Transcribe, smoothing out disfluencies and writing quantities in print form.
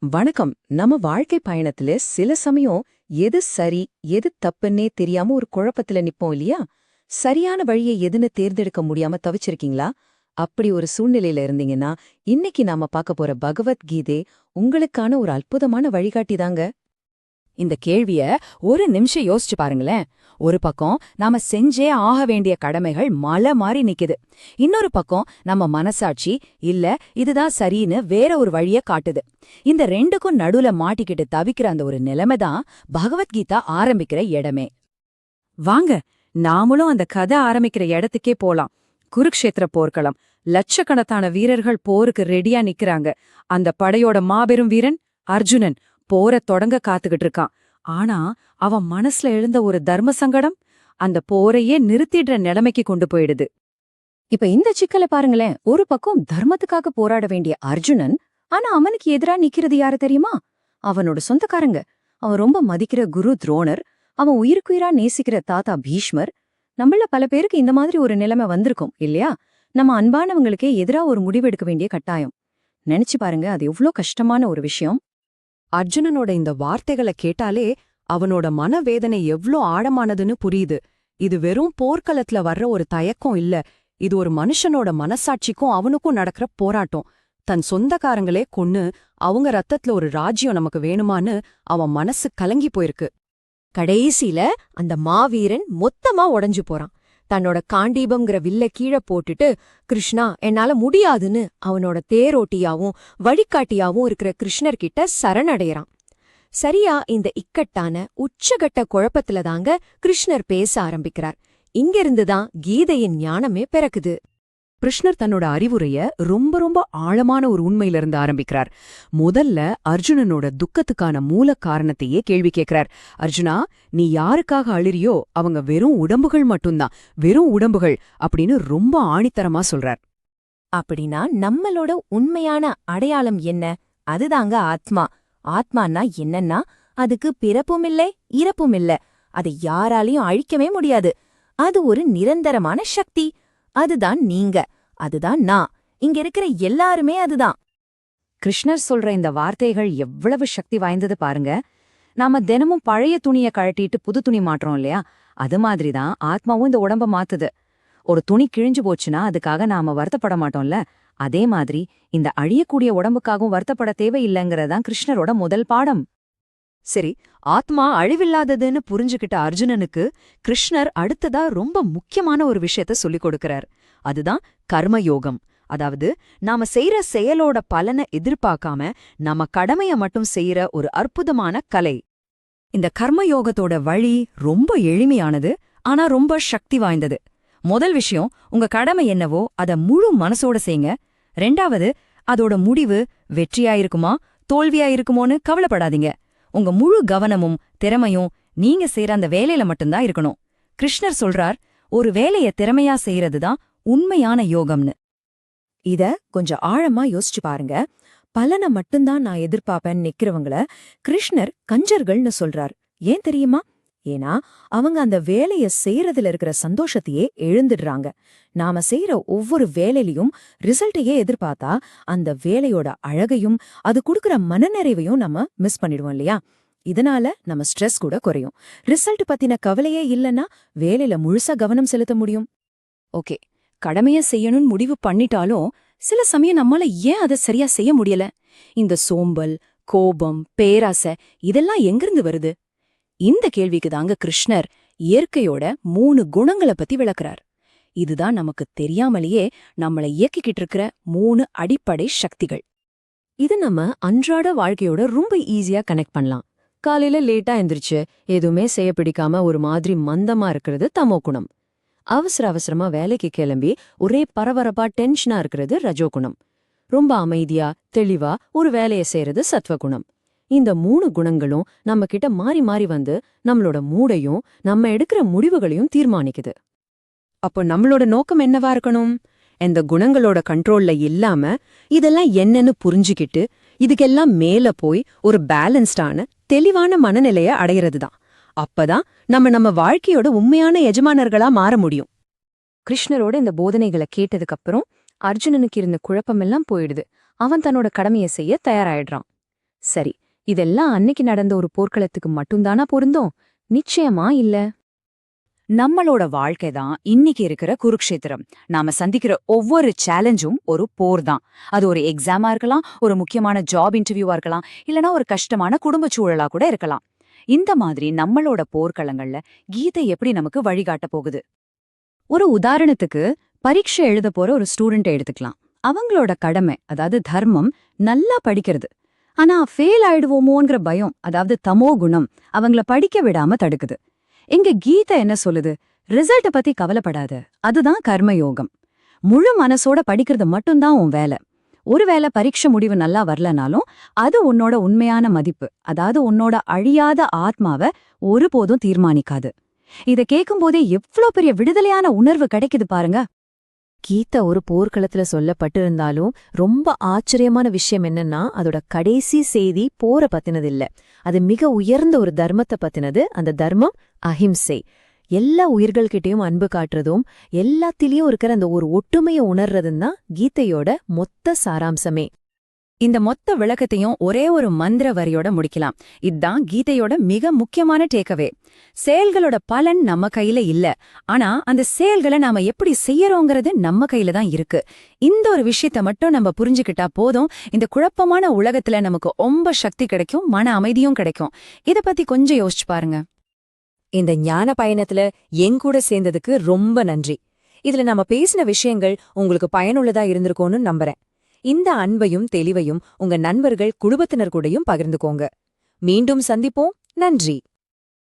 வணக்கம். நம்ம வாழ்க்கை பயணத்துல சில சமயம் எது சரி எது தப்புன்னே தெரியாம ஒரு குழப்பத்துல நிப்போம் இல்லையா? சரியான வழியை எதுன்னு தேர்ந்தெடுக்க முடியாம தவிச்சிருக்கீங்களா? அப்படி ஒரு சூழ்நிலையில இருந்தீங்கன்னா இன்னைக்கு நாம பார்க்க போற பகவத்கீதை உங்களுக்கான ஒரு அற்புதமான வழிகாட்டிதாங்க. இந்த கேள்விய ஒரு நிமிஷம் யோசிச்சு பாருங்களேன். ஒரு பக்கம் நாம செஞ்சே ஆக வேண்டிய கடமைகள் மலை மாறி நிக்குது. இன்னொரு பக்கம் நம்ம மனசாட்சி இல்ல இதுதான் சரின்னு வேற ஒரு வழிய காட்டுது. இந்த ரெண்டுக்கும் நடுவுல மாட்டிக்கிட்டு தவிக்கிற அந்த ஒரு நிலைமைதான் பகவத்கீதா ஆரம்பிக்கிற இடமே. வாங்க, நாமளும் அந்த கதை ஆரம்பிக்கிற இடத்துக்கே போலாம். குருக்ஷேத்திர போர்க்களம். லட்சக்கணக்கான வீரர்கள் போருக்கு ரெடியா நிக்கிறாங்க. அந்த படையோட மாபெரும் வீரன் அர்ஜுனன் போர தொடங்க காத்துக்கிட்டு இருக்கான். ஆனா அவன் மனசுல எழுந்த ஒரு தர்ம சங்கடம் அந்த போரையே நிறுத்திடுற நிலைமைக்கு கொண்டு போயிடுது. இப்ப இந்த சிக்கலை பாருங்களேன். ஒரு பக்கம் தர்மத்துக்காக போராட வேண்டிய அர்ஜுனன், ஆனா அவனுக்கு எதிரா நிக்கிறது யாரு தெரியுமா? அவனோட சொந்தக்காரங்க. அவன் ரொம்ப மதிக்கிற குரு துரோணர், அவன் உயிருக்குயிரா நேசிக்கிற தாத்தா பீஷ்மர். நம்மள பல பேருக்கு இந்த மாதிரி ஒரு நிலைமை வந்திருக்கும் இல்லையா? நம்ம அன்பானவங்களுக்கே எதிரா ஒரு முடிவு எடுக்க வேண்டிய கட்டாயம். நினைச்சு பாருங்க, அது எவ்ளோ கஷ்டமான ஒரு விஷயம். அர்ஜுனனோட இந்த வார்த்தைகளை கேட்டாலே அவனோட மனவேதனை எவ்ளோ ஆழமானதுன்னு புரியுது. இது வெறும் போர்க்களத்துல வர்ற ஒரு தயக்கம் இல்ல, இது ஒரு மனுஷனோட மனசாட்சிக்கும் அவனுக்கும் நடக்கிற போராட்டம். தன் சொந்தக்காரங்களே கொன்னு அவங்க ரத்தத்துல ஒரு ராஜ்யம் நமக்கு வேணுமான்னு அவன் மனசு கலங்கி போயிருக்கு. கடைசியில அந்த மாவீரன் மொத்தமா உடைஞ்சு போறான். தன்னோட காண்டீபம்ங்கிற வில்ல கீழே போட்டுட்டு, கிருஷ்ணா என்னால முடியாதுன்னு அவனோட தேரோட்டியாவும் வழிகாட்டியாவும் இருக்கிற கிருஷ்ணர் கிட்ட சரணடையறான். சரியா இந்த இக்கட்டான உச்சகட்ட குழப்பத்துல தாங்க கிருஷ்ணர் பேச ஆரம்பிக்கிறார். இங்கிருந்துதான் கீதையின் ஞானமே பிறக்குது. கிருஷ்ணர் தன்னோட அறிவுரைய ரொம்ப ரொம்ப ஆழமான ஒரு உண்மையிலிருந்து ஆரம்பிக்கிறார். முதல்ல அர்ஜுனனோட துக்கத்துக்கான மூல காரணத்தையே கேள்வி கேட்கிறார். அர்ஜுனா, நீ யாருக்காக அழுறியோ அவங்க வெறும் உடம்புகள் மட்டும்தான், வெறும் உடம்புகள் அப்படின்னு ரொம்ப ஆணித்தரமா சொல்றார். அப்படின்னா நம்மளோட உண்மையான அடையாளம் என்ன? அதுதாங்க ஆத்மா. ஆத்மான்னா என்னன்னா, அதுக்கு பிறப்புமில்லை இறப்புமில்ல. அதை யாராலையும் அழிக்கவே முடியாது. அது ஒரு நிரந்தரமான சக்தி. அதுதான் நீங்க, அதுதான் நான். இங்க இருக்கிற எல்லாருமே அதுதான். கிருஷ்ணர் சொல்ற இந்த வார்த்தைகள் எவ்வளவு சக்தி வாய்ந்தது பாருங்க. நாம தினமும் பழைய துணிய கழட்டிட்டு புது துணி மாட்டுறோம் இல்லையா? அது மாதிரிதான் ஆத்மாவும் இந்த உடம்ப மாத்துது. ஒரு துணி கிழிஞ்சு போச்சுன்னா அதுக்காக நாம வருத்தப்பட மாட்டோம்ல. அதே மாதிரி இந்த அழியக்கூடிய உடம்புக்காகவும் வருத்தப்பட தேவையில்லைங்கிறதான் கிருஷ்ணரோட முதல் பாடம். சரி, ஆத்மா அழிவில்லாததுன்னு புரிஞ்சுகிட்ட அர்ஜுனனுக்கு கிருஷ்ணர் அடுத்ததா ரொம்ப முக்கியமான ஒரு விஷயத்த சொல்லிக் கொடுக்கறார். அதுதான் கர்மயோகம். அதாவது நாம செய்யற செயலோட பலனை எதிர்பார்க்காம நம்ம கடமைய மட்டும் செய்யற ஒரு அற்புதமான கலை. இந்த கர்மயோகத்தோட வழி ரொம்ப எளிமையானது, ஆனா ரொம்ப சக்தி வாய்ந்தது. முதல் விஷயம், உங்க கடமை என்னவோ அத முழு மனசோட செய்யுங்க. ரெண்டாவது, அதோட முடிவு வெற்றியாயிருக்குமா தோல்வியாயிருக்குமோன்னு கவலைப்படாதீங்க. உங்க முழு கவனமும் திறமையும் நீங்க செய்யற அந்த வேலையில மட்டும்தான் இருக்கணும். கிருஷ்ணர் சொல்றார், ஒரு வேலைய திறமையா செய்யறதுதான் உண்மையான யோகம்னு. இத கொஞ்சம் ஆழமா யோசிச்சு பாருங்க. பலனை மட்டும்தான் நான் எதிர்பார்ப்பேன்னு நிக்கிறவங்கள கிருஷ்ணர் கஞ்சர்கள்னு சொல்றார். ஏன் தெரியுமா? ஏன்னா அவங்க அந்த வேலைய செய்யறதுல இருக்கிற சந்தோஷத்தையே எழுந்துடுறாங்க. நாம செய்யற ஒவ்வொரு வேலையிலையும் ரிசல்ட்டையே எதிர்பார்த்தா அந்த வேலையோட அழகையும் அது கொடுக்கற மனநிறைவையும் நம்ம மிஸ் பண்ணிடுவோம் இல்லையா? இதனால நம்ம ஸ்ட்ரெஸ் கூட குறையும். ரிசல்ட் பத்தின கவலையே இல்லைன்னா வேலையில முழுசா கவனம் செலுத்த முடியும். ஓகே, கடமைய செய்யணும்னு முடிவு பண்ணிட்டாலும் சில சமயம் நம்மால ஏன் அதை சரியா செய்ய முடியல? இந்த சோம்பல், கோபம், பேராசை இதெல்லாம் எங்கிருந்து வருது? இந்த கேள்விக்கு தாங்க கிருஷ்ணர் இயற்கையோட 3 குணங்களை பத்தி விளக்குறார். இதுதான் நமக்கு தெரியாமலேயே நம்மளை இயக்கிக்கிட்டு இருக்கிற 3 அடிப்படை சக்திகள். இது நம்ம அன்றாட வாழ்க்கையோட ரொம்ப ஈஸியா கனெக்ட் பண்ணலாம். காலையில லேட்டா எந்திரிச்சு எதுவுமே செய்ய பிடிக்காம ஒரு மாதிரி மந்தமா இருக்கிறது தமோ குணம். அவசர அவசரமா வேலைக்கு கிளம்பி ஒரே பரபரப்பா டென்ஷனா இருக்கிறது ரஜோகுணம். ரொம்ப அமைதியா தெளிவா ஒரு வேலையை செய்யறது சத்வகுணம். இந்த 3 குணங்களும் நம்ம கிட்ட மாறி மாறி வந்து நம்மளோட மூடையும் நம்ம எடுக்கிற முடிவுகளையும் தீர்மானிக்குது. அப்போ நம்மளோட நோக்கம் என்னவா இருக்கணும்? இந்த குணங்களோட கண்ட்ரோல்ல இல்லாம இதெல்லாம் என்னன்னு புரிஞ்சுக்கிட்டு இதுக்கெல்லாம் மேல போய் ஒரு பேலன்ஸ்டான தெளிவான மனநிலைய அடையிறதுதான். அப்பதான் நம்ம வாழ்க்கையோட உண்மையான எஜமானர்களா மாற முடியும். கிருஷ்ணரோட இந்த போதனைகளை கேட்டதுக்கு அப்புறம் அர்ஜுனனுக்கு இருந்த குழப்பமெல்லாம் போயிடுது. அவன் தன்னோட கடமையை செய்ய தயாராயிடுறான். சரி, இதெல்லாம் அன்னைக்கு நடந்த ஒரு போர்க்களத்துக்கு மட்டும்தானா பொருந்தும்? நிச்சயமா இல்ல. நம்மளோட வாழ்க்கை தான் இன்னைக்கு இருக்கிற குருக்ஷேத்திரம். நாம சந்திக்கிற ஒவ்வொரு சேலஞ்சும் ஒரு போர் தான். அது ஒரு எக்ஸாமா இருக்கலாம், ஒரு முக்கியமான ஜாப் இன்டர்வியூவா இருக்கலாம், இல்லனா ஒரு கஷ்டமான குடும்ப சூழலா கூட இருக்கலாம். இந்த மாதிரி நம்மளோட போர்க்களங்கள்ல கீதை எப்படி நமக்கு வழிகாட்ட போகுது? ஒரு உதாரணத்துக்கு, பரீட்சை எழுத போற ஒரு ஸ்டூடெண்ட்டை எடுத்துக்கலாம். அவங்களோட கடமை, அதாவது தர்மம், நல்லா படிக்கிறது. ஆனா ஃபெயில் ஆயிடுவோமோங்கிற பயம், அதாவது தமோ குணம், அவங்கள படிக்க விடாம தடுக்குது. இங்க கீதை என்ன சொல்லுது? ரிசல்ட்ட பத்தி கவலைப்படாத, அதுதான் கர்மயோகம். முழு மனசோட படிக்கிறது மட்டும்தான் உன் வேலை. ஒருவேளை பரீட்சை முடிவு நல்லா வரலனாலும் அது உன்னோட உண்மையான மதிப்பு, அதாவது உன்னோட அழியாத ஆத்மாவை ஒருபோதும் தீர்மானிக்காது. இத கேட்கும்போதே எவ்ளோ பெரிய விடுதலையான உணர்வு கிடைக்குது பாருங்க. கீதா ஒரு போர்க்களத்துல சொல்லப்பட்டிருந்தாலும் ரொம்ப ஆச்சரியமான விஷயம் என்னன்னா அதோட கடைசி செய்தி போரை பத்தினது இல்ல. அது மிக உயர்ந்த ஒரு தர்மத்தை பத்தினது. அந்த தர்மம் அஹிம்சை. எல்லா உயிர்கள்கிட்டயும் அன்பு காட்டுறதும் எல்லாத்திலயும் இருக்கிற அந்த ஒரு ஒற்றுமையை உணர்றதும் தான் கீதையோட மொத்த சாராம்சமே. இந்த மொத்த விளக்கத்தையும் ஒரே ஒரு மந்திர வரியோட முடிக்கலாம். இதுதான் கீதையோட மிக முக்கியமான டேக்கவே. செயல்களோட பலன் நம்ம கையில இல்ல, ஆனா அந்த செயல்களை நாம எப்படி செய்யறோங்கிறது நம்ம கையில தான் இருக்கு. இந்த ஒரு விஷயத்த மட்டும் நம்ம புரிஞ்சுக்கிட்டா போதும், இந்த குழப்பமான உலகத்துல நமக்கு ரொம்ப சக்தி கிடைக்கும், மன அமைதியும் கிடைக்கும். இத பத்தி கொஞ்சம் யோசிச்சு பாருங்க. இந்த ஞான பயணத்துல எங்கூட சேர்ந்ததுக்கு ரொம்ப நன்றி. இதுல நம்ம பேசின விஷயங்கள் உங்களுக்கு பயனுள்ளதா இருந்திருக்கும்னு நம்புறேன். இந்த அன்பையும் தெளிவையும் உங்க நண்பர்கள், குடும்பத்தினர் கூடயும் பகிர்ந்துக்கோங்க. மீண்டும் சந்திப்போம். நன்றி.